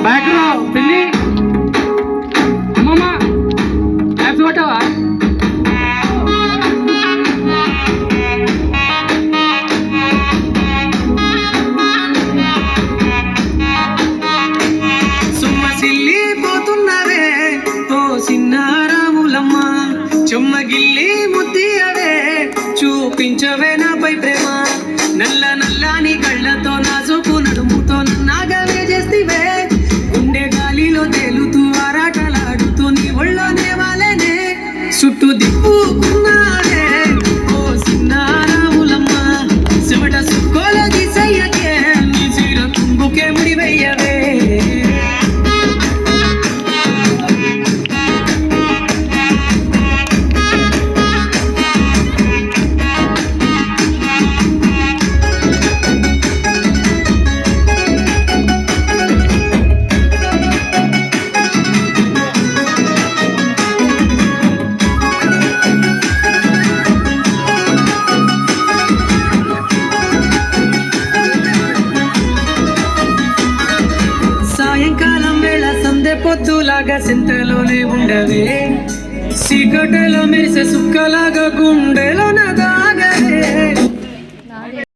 Back రో పిల్లి అమ్మమ్మ యాప్స్ కొట్టావా? పోతున్నవే ఓ సిన్నారాములమ్మ, చెమ్మగిల్లి ముద్దియవే చూపించవే నాపై ప్రేమ. నల్ల నల్లాని కళ్ళతో నాసుకు నడుముతో నాగవే చేస్తివే, గుండె గాలిలో తేలుతూ ఆరాటలాడుతూ నీ ఒళ్ళోనే వాలేనే. చుట్టూ దిప్పుకున్నావే ఓ సిన్నారాములమ్మ, చెమట సుక్కోలో తీసయ్యకే నీ చీర కుంగుకే ముడివెయ్యవే. సాయంకాలం వేళ సందె పొద్దులాగా సింతలోనే ఉండవే, సీకటలో మెరిసే సుక్కలాగా గుండెలో నగా